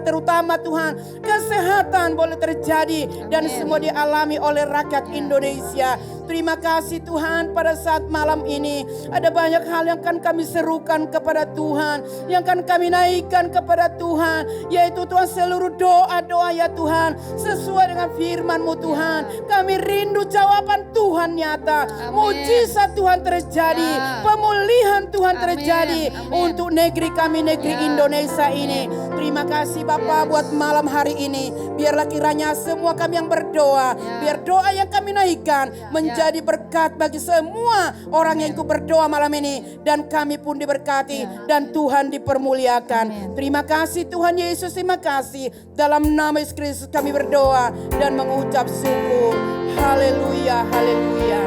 terutama Tuhan kesehatan boleh terjadi dan semua dialami oleh rakyat Indonesia. Terima kasih Tuhan, pada saat malam ini ada banyak hal yang akan kami serukan kepada Tuhan, yang akan kami naikkan kepada Tuhan, yaitu Tuhan seluruh doa-doa ya Tuhan sesuai dengan firman-Mu Tuhan. Kami rindu jawaban Tuhan nyata, mujizat Tuhan terjadi, pemulihan Tuhan terjadi untuk negeri kami, negeri Indonesia ini. Terima kasih Bapa buat malam hari ini. Biarlah kiranya semua kami yang berdoa, biar doa yang kami naikkan menjadi berkat bagi semua orang yang ikut berdoa malam ini, dan kami pun diberkati dan Tuhan dipermuliakan. Terima kasih Tuhan Yesus, terima kasih. Dalam nama Yesus Kristus kami berdoa dan mengucap syukur. Haleluya, haleluya.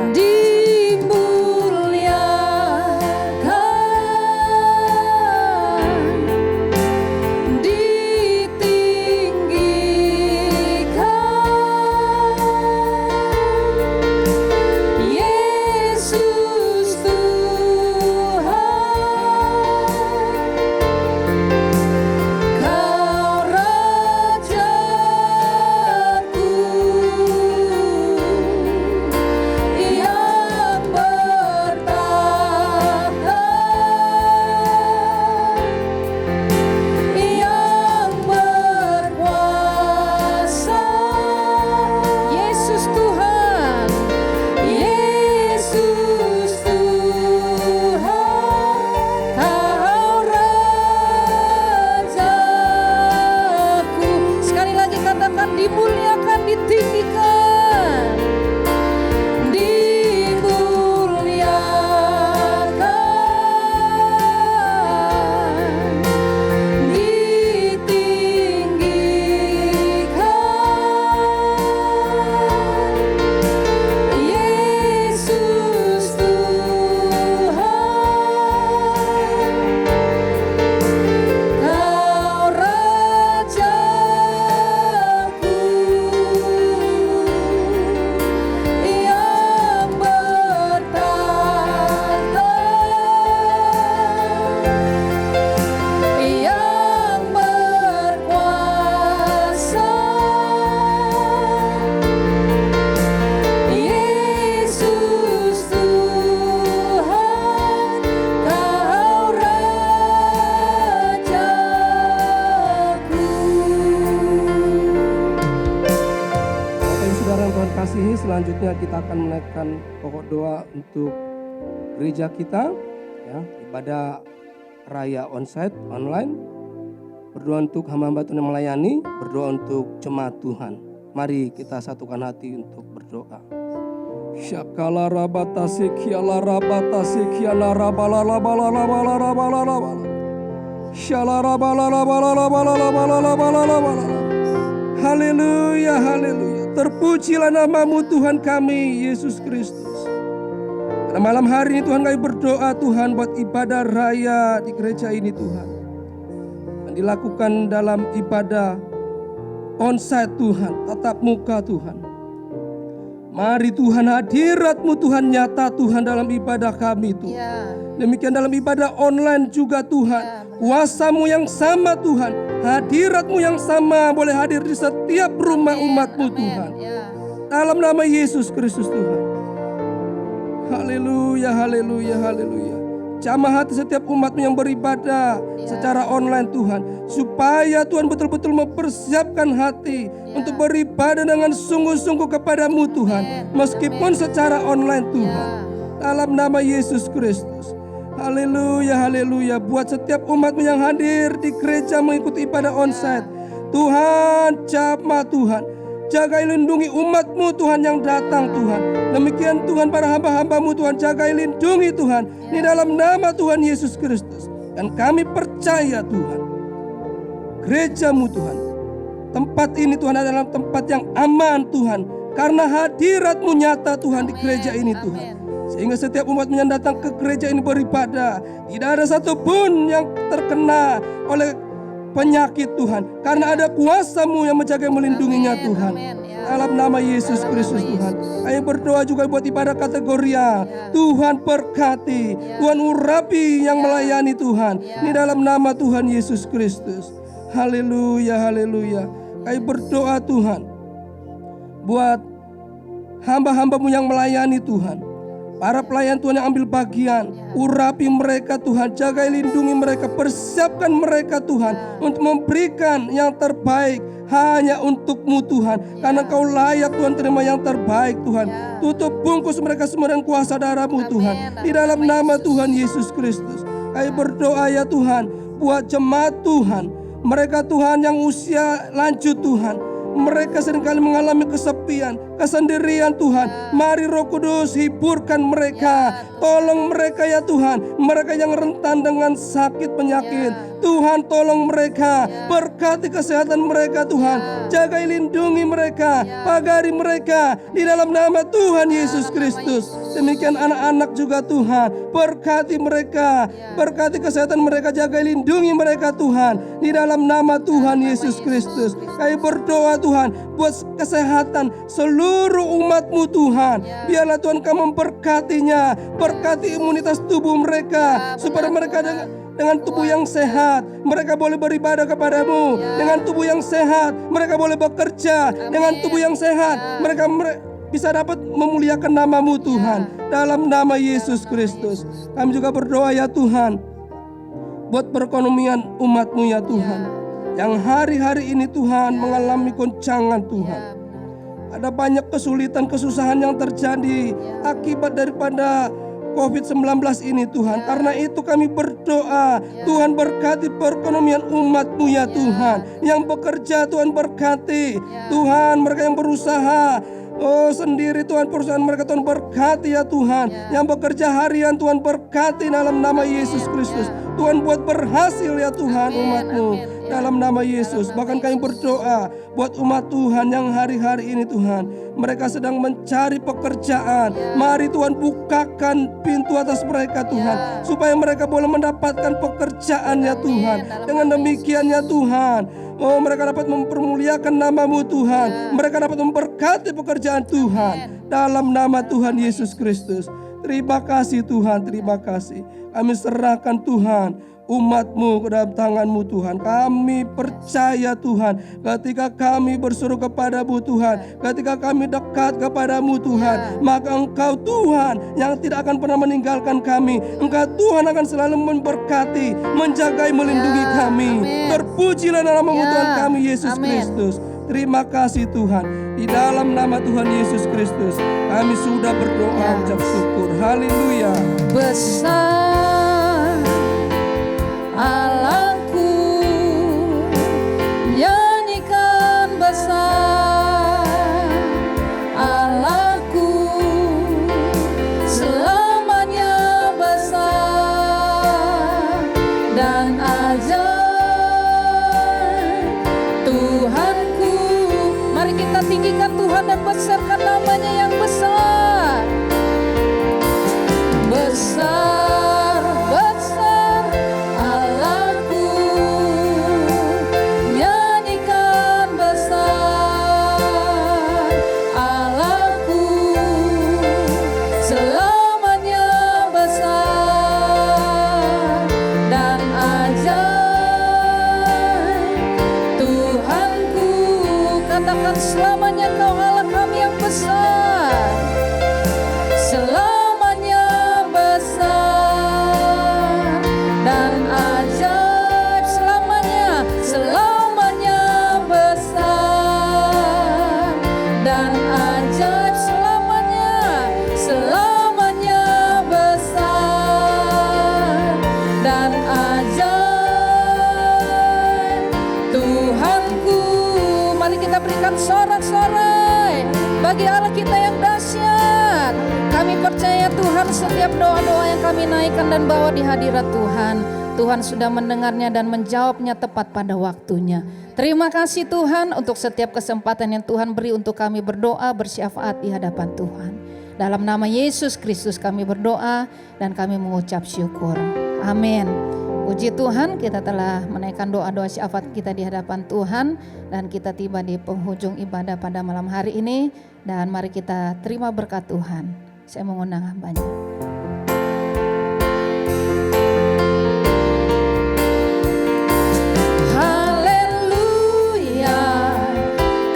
selanjutnya kita akan menaikkan pokok doa untuk gereja kita, ya, ibadah raya onsite online, berdoa untuk hamba-hamba Tuhan yang melayani, berdoa untuk jemaat Tuhan. Mari kita satukan hati untuk berdoa. Syakala rabata sekiala rabata sekiala rabala rabala rabala rabala rabala. Syala rabala rabala rabala rabala rabala rabala. Haleluya, haleluya. Terpujilah namamu Tuhan kami, Yesus Kristus. Pada malam hari ini Tuhan kami berdoa Tuhan buat ibadah raya di gereja ini Tuhan. Yang dilakukan dalam ibadah onsite Tuhan, tatap muka Tuhan. Mari Tuhan, hadirat-Mu Tuhan nyata Tuhan dalam ibadah kami Tuhan. Ya, Demikian dalam ibadah online juga Tuhan. Kuasa-Mu yang sama Tuhan, hadirat-Mu yang sama boleh hadir di setiap rumah umat-Mu Tuhan. ya, Dalam nama Yesus Kristus Tuhan. Haleluya, haleluya, haleluya. Jamah hati setiap umat-Mu yang beribadah secara online Tuhan. Supaya Tuhan betul-betul mempersiapkan hati untuk beribadah dengan sungguh-sungguh kepada-Mu Tuhan. Meskipun secara online Tuhan. Dalam nama Yesus Kristus. Haleluya, haleluya. Buat setiap umat-Mu yang hadir di gereja mengikuti ibadah onsite, Tuhan, jamah Tuhan, jaga lindungi umat-Mu Tuhan yang datang Tuhan. Demikian Tuhan para hamba-hamba-Mu Tuhan, jaga lindungi Tuhan di dalam nama Tuhan Yesus Kristus. Dan kami percaya Tuhan, gereja-Mu Tuhan, tempat ini Tuhan adalah tempat yang aman Tuhan, karena hadirat-Mu nyata Tuhan di gereja ini Tuhan. Sehingga setiap umat-Mu yang datang ke gereja ini beribadah, tidak ada satupun yang terkena oleh penyakit Tuhan, karena ada kuasa-Mu yang menjaga melindunginya Tuhan. Dalam nama Yesus Kristus Tuhan. Kami berdoa juga buat ibadah kategoria. Tuhan berkati, Tuhan urapi yang melayani Tuhan. Ini dalam nama Tuhan Yesus Kristus. Haleluya, haleluya. Kami berdoa Tuhan buat hamba-hamba-Mu yang melayani Tuhan. Para pelayan Tuhan yang ambil bagian, urapi mereka Tuhan, jaga lindungi mereka, persiapkan mereka Tuhan untuk memberikan yang terbaik hanya untuk-Mu Tuhan, karena Kau layak Tuhan terima yang terbaik Tuhan. Tutup bungkus mereka semua dengan kuasa darah-Mu Tuhan, di dalam nama Tuhan Yesus Kristus. Kami berdoa ya Tuhan buat jemaat Tuhan, mereka Tuhan yang usia lanjut Tuhan, mereka seringkali mengalami kesepian, kesendirian Tuhan. Mari Roh Kudus hiburkan mereka. Tolong mereka ya Tuhan. Mereka yang rentan dengan sakit penyakit, Tuhan tolong mereka. Berkati kesehatan mereka Tuhan. Jaga lindungi mereka, pagari mereka di dalam nama Tuhan Yesus Kristus. Demikian anak-anak juga Tuhan, berkati mereka, berkati kesehatan mereka, jaga lindungi mereka Tuhan di dalam nama Tuhan Yesus Kristus. Kami berdoa Tuhan buat kesehatan seluruh umat-Mu Tuhan. Biarlah Tuhan Kau memberkatinya, berkati imunitas tubuh mereka, supaya mereka dengan tubuh yang sehat mereka boleh beribadah kepada-Mu. Dengan tubuh yang sehat mereka boleh bekerja. Dengan tubuh yang sehat mereka bisa dapat memuliakan nama-Mu Tuhan. Dalam nama Yesus Kristus kami juga berdoa ya Tuhan buat perekonomian umat-Mu ya Tuhan, yang hari-hari ini Tuhan mengalami goncangan Tuhan. Ada banyak kesulitan, kesusahan yang terjadi akibat daripada COVID-19 ini Tuhan. Karena itu kami berdoa, Tuhan berkati perekonomian umat-Mu ya Tuhan. Yang bekerja Tuhan berkati, Tuhan mereka yang berusaha sendiri Tuhan, perusahaan mereka Tuhan berkati ya Tuhan. Yang bekerja harian Tuhan berkati dalam nama Yesus Kristus. Tuhan buat berhasil ya Tuhan umat-Mu dalam nama Yesus. Bahkan kami berdoa buat umat Tuhan yang hari-hari ini Tuhan, mereka sedang mencari pekerjaan. Mari Tuhan bukakan pintu atas mereka Tuhan, supaya mereka boleh mendapatkan pekerjaan ya Tuhan. Dengan demikian ya Tuhan, mereka dapat mempermuliakan nama-Mu Tuhan. Mereka dapat memberkati pekerjaan Tuhan dalam nama Tuhan Yesus Kristus. Terima kasih Tuhan, terima kasih. Kami serahkan Tuhan umat-Mu ke dalam tangan-Mu Tuhan. Kami percaya Tuhan, ketika kami berseru kepada-Mu Tuhan, ketika kami dekat kepada-Mu Tuhan, maka Engkau Tuhan yang tidak akan pernah meninggalkan kami. Engkau Tuhan akan selalu memberkati, menjagai, melindungi kami. Terpujilah nama-Mu Tuhan kami Yesus Kristus. Terima kasih Tuhan. Di dalam nama Tuhan Yesus Kristus kami sudah berdoa ucap syukur. Haleluya. Besar Allahku, nyanyikan besar Allahku, selamanya besar dan ajaib Tuhanku. Mari kita tinggikan Tuhan dan besarkan namanya yang besar. Besar, besar Allahku, nyanyikan besar Allahku, selamanya besar dan ajaib Tuhanku. Katakan selamanya Kau Allah kami yang besar, selamanya besar dan ajaib, selamanya, selamanya besar dan ajaib, selamanya, selamanya besar dan ajaib Tuhanku. Mari kita berikan sorak-sorai bagi Allah kita yang dahsyat. Kami percaya Tuhan setiap doa-doa yang kami naikkan dan bawa di hadirat Tuhan, Tuhan sudah mendengarnya dan menjawabnya tepat pada waktunya. Terima kasih Tuhan untuk setiap kesempatan yang Tuhan beri untuk kami berdoa bersyafaat di hadapan Tuhan. Dalam nama Yesus Kristus kami berdoa dan kami mengucap syukur. Amin. Puji Tuhan, kita telah menaikkan doa-doa syafaat kita di hadapan Tuhan dan kita tiba di penghujung ibadah pada malam hari ini, dan mari kita terima berkat Tuhan. Saya mengundang hambanya. Haleluya,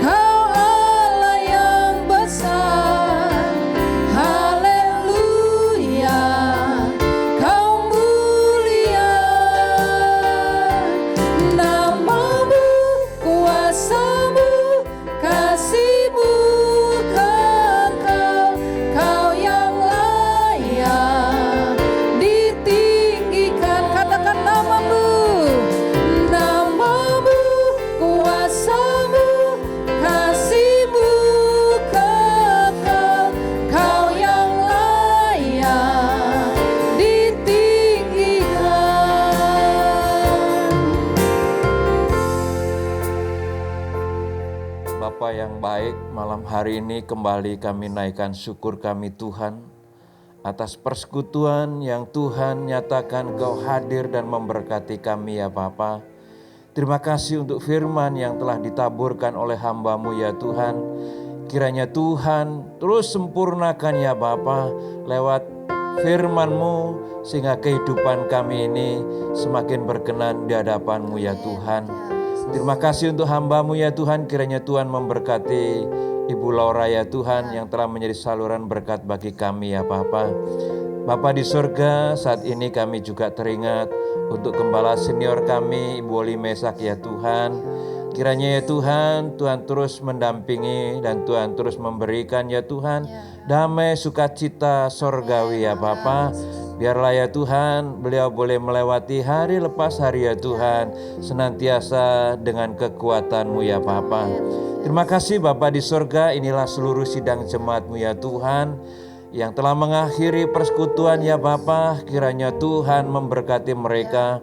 Kau Allah yang besar. Haleluya, Kau mulia. Namamu, kuasamu, kasih-Mu kekal. Kau yang layak ditinggikan. Katakan namamu, namamu, kuasamu, kasih-Mu kekal. Kau yang layak ditinggikan. Bapa yang baik, malam hari ini kembali kami naikkan syukur kami Tuhan atas persekutuan yang Tuhan nyatakan Kau hadir dan memberkati kami ya Bapa. Terima kasih untuk firman yang telah ditaburkan oleh hamba-Mu ya Tuhan. Kiranya Tuhan terus sempurnakan ya Bapa lewat firman-Mu sehingga kehidupan kami ini semakin berkenan di hadapan-Mu ya Tuhan. Terima kasih untuk hamba-Mu ya Tuhan, kiranya Tuhan memberkati Ibu Laura ya Tuhan yang telah menjadi saluran berkat bagi kami ya Bapa. Bapa di surga, saat ini kami juga teringat untuk gembala senior kami Ibu Oli Mesak ya Tuhan. Kiranya ya Tuhan, Tuhan terus mendampingi dan Tuhan terus memberikan ya Tuhan damai sukacita sorgawi ya Bapa. Biarlah ya Tuhan, beliau boleh melewati hari lepas hari ya Tuhan, senantiasa dengan kekuatan-Mu ya Bapa. Terima kasih Bapa di surga, inilah seluruh sidang jemaat-Mu ya Tuhan, yang telah mengakhiri persekutuan ya Bapa. Kiranya Tuhan memberkati mereka,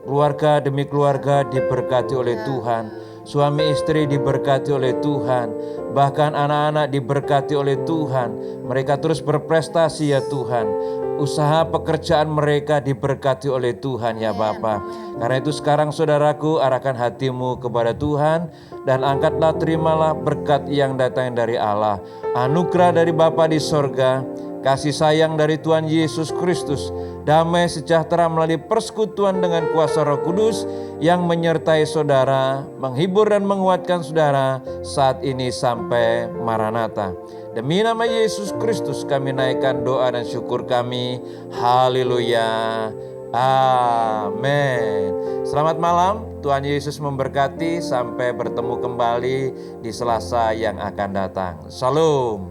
keluarga demi keluarga diberkati oleh Tuhan, suami istri diberkati oleh Tuhan, bahkan anak-anak diberkati oleh Tuhan. Mereka terus berprestasi ya Tuhan, usaha pekerjaan mereka diberkati oleh Tuhan ya Bapa. Karena itu sekarang saudaraku, arahkan hatimu kepada Tuhan dan angkatlah, terimalah berkat yang datang dari Allah, anugerah dari Bapa di sorga, kasih sayang dari Tuhan Yesus Kristus, damai sejahtera melalui persekutuan dengan kuasa Roh Kudus yang menyertai saudara, menghibur dan menguatkan saudara saat ini sampai Maranatha. Demi nama Yesus Kristus kami naikkan doa dan syukur kami. Haleluya. Amin. Selamat malam, Tuhan Yesus memberkati. Sampai bertemu kembali di Selasa yang akan datang. Shalom.